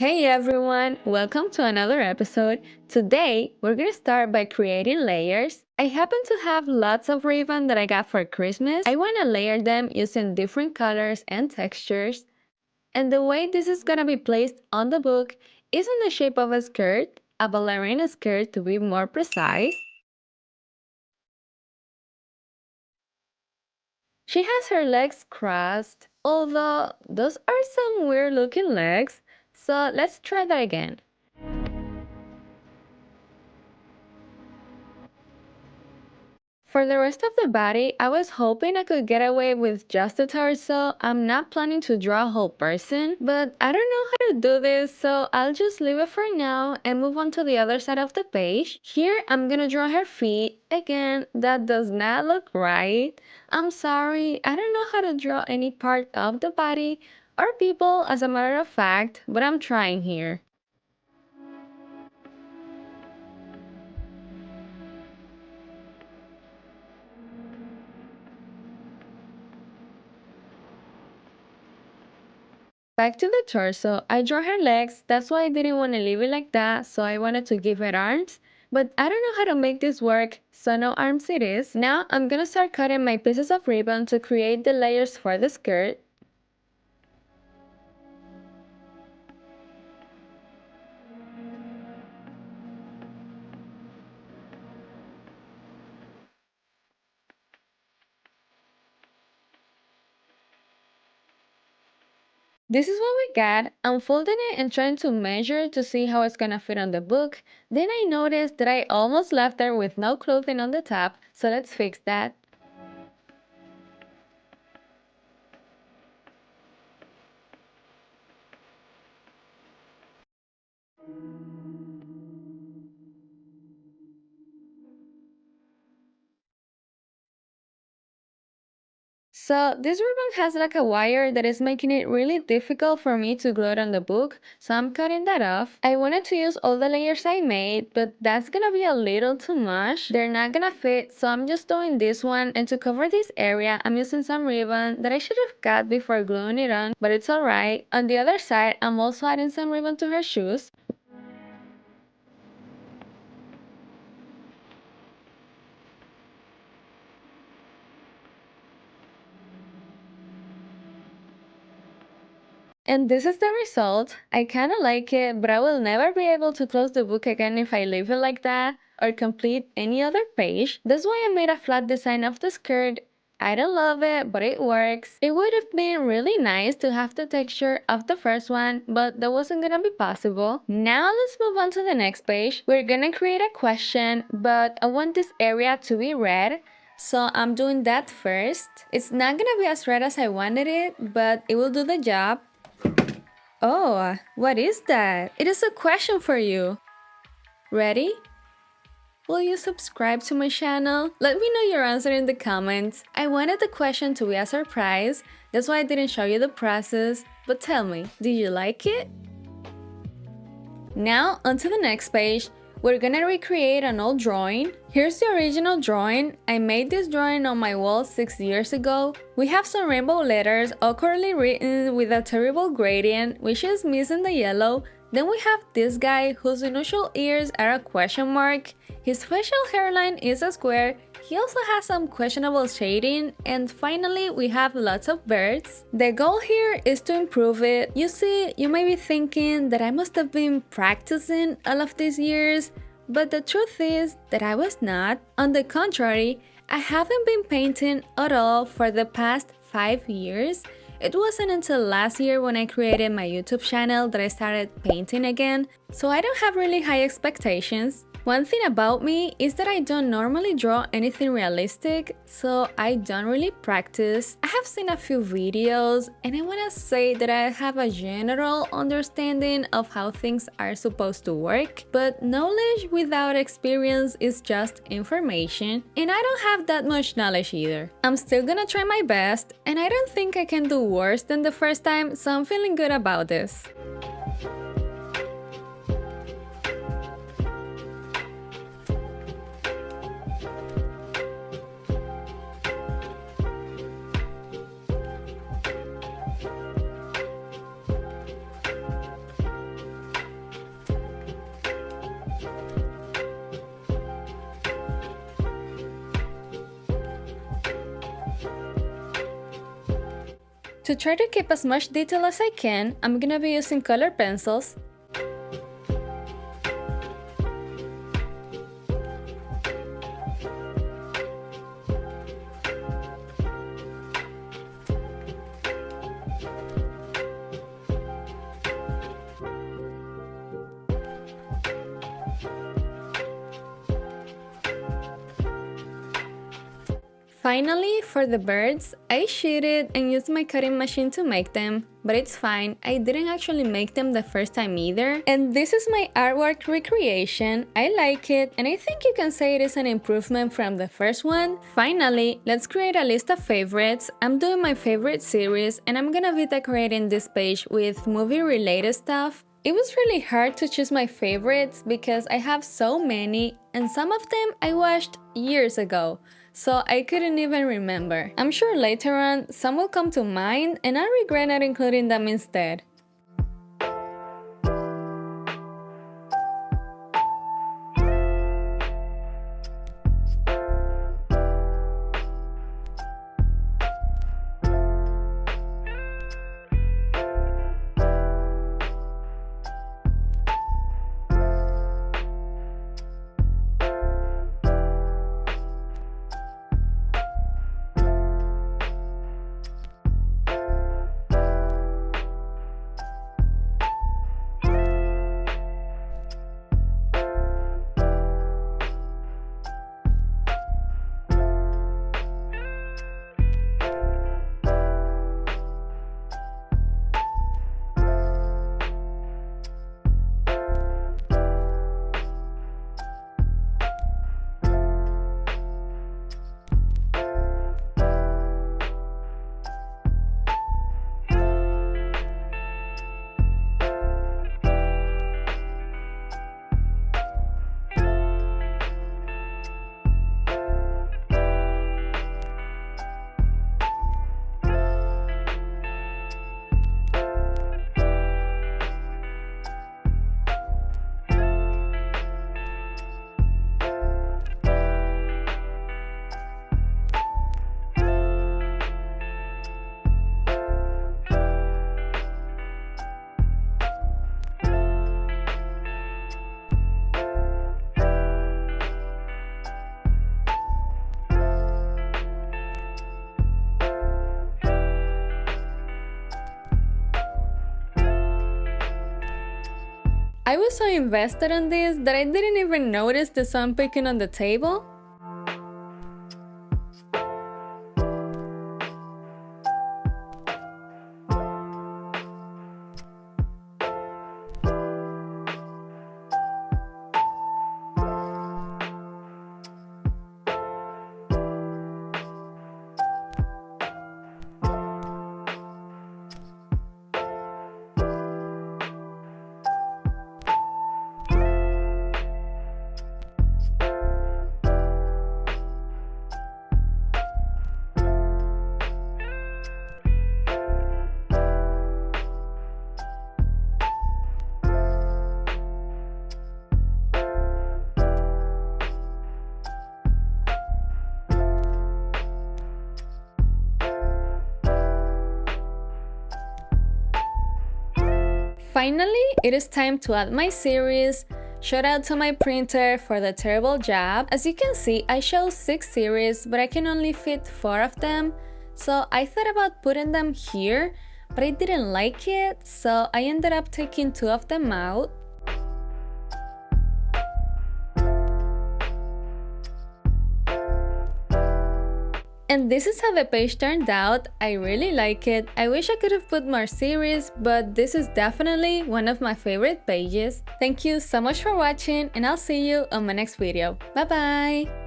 Hey everyone, welcome to another episode. Today, we're gonna start by creating layers. I happen to have lots of ribbon that I got for Christmas. I wanna layer them using different colors and textures. And the way this is gonna be placed on the book is in the shape of a skirt, a ballerina skirt to be more precise. She has her legs crossed, although those are some weird looking legs. So let's try that again. For the rest of the body, I was hoping I could get away with just the torso. I'm not planning to draw a whole person, but I don't know how to do this, so I'll just leave it for now and move on to the other side of the page. Here, I'm gonna draw her feet. Again, that does not look right. I'm sorry, I don't know how to draw any part of the body or people as a matter of fact, but I'm trying here. Back to the torso, I draw her legs, that's why I didn't want to leave it like that, so I wanted to give it arms. But I don't know how to make this work, so no arms it is. Now I'm gonna start cutting my pieces of ribbon to create the layers for the skirt. This is what we got. I'm folding it and trying to measure to see how it's gonna fit on the book. Then I noticed that I almost left her with no clothing on the top, so let's fix that. So this ribbon has like a wire that is making it really difficult for me to glue it on the book, so I'm cutting that off. I wanted to use all the layers I made, but that's gonna be a little too much. They're not gonna fit, so I'm just doing this one, and to cover this area, I'm using some ribbon that I should have cut before gluing it on, but it's alright. On the other side, I'm also adding some ribbon to her shoes. And this is the result. I kinda like it, but I will never be able to close the book again if I leave it like that or complete any other page. That's why I made a flat design of the skirt. I don't love it, but it works. It would have been really nice to have the texture of the first one, but that wasn't gonna be possible. Now let's move on to the next page. We're gonna create a question, but I want this area to be red. So I'm doing that first. It's not gonna be as red as I wanted it, but it will do the job. Oh, what is that? It is a question for you. Ready? Will you subscribe to my channel? Let me know your answer in the comments. I wanted the question to be a surprise, that's why I didn't show you the process, but tell me, did you like it? Now, onto the next page. We're gonna recreate an old drawing. Here's the original drawing. I made this drawing on my wall 6 years ago. We have some rainbow letters awkwardly written with a terrible gradient, which is missing the yellow. Then we have this guy whose initial ears are a question mark. His facial hairline is a square. He also has some questionable shading, and finally we have lots of birds. The goal here is to improve it. You see, you may be thinking that I must have been practicing all of these years, but the truth is that I was not. On the contrary, I haven't been painting at all for the past 5 years. It wasn't until last year when I created my YouTube channel that I started painting again, so I don't have really high expectations. One thing about me is that I don't normally draw anything realistic, so I don't really practice. I have seen a few videos, and I wanna say that I have a general understanding of how things are supposed to work, but knowledge without experience is just information, and I don't have that much knowledge either. I'm still gonna try my best, and I don't think I can do worse than the first time, so I'm feeling good about this. To try to keep as much detail as I can, I'm gonna be using colored pencils. Finally, for the birds, I cheated and used my cutting machine to make them, but it's fine, I didn't actually make them the first time either. And this is my artwork recreation, I like it, and I think you can say it is an improvement from the first one. Finally, let's create a list of favorites. I'm doing my favorite series, and I'm gonna be decorating this page with movie-related stuff. It was really hard to choose my favorites because I have so many, and some of them I watched years ago, so I couldn't even remember. I'm sure later on some will come to mind and I regret not including them instead. I was so invested in this that I didn't even notice the sun picking on the table. Finally, it is time to add my series. Shout out to my printer for the terrible job. As you can see, I chose 6 series, but I can only fit 4 of them. So I thought about putting them here, but I didn't like it, so I ended up taking 2 of them out. And this is how the page turned out. I really like it. I wish I could have put more series, but this is definitely one of my favorite pages. Thank you so much for watching, and I'll see you on my next video. Bye bye!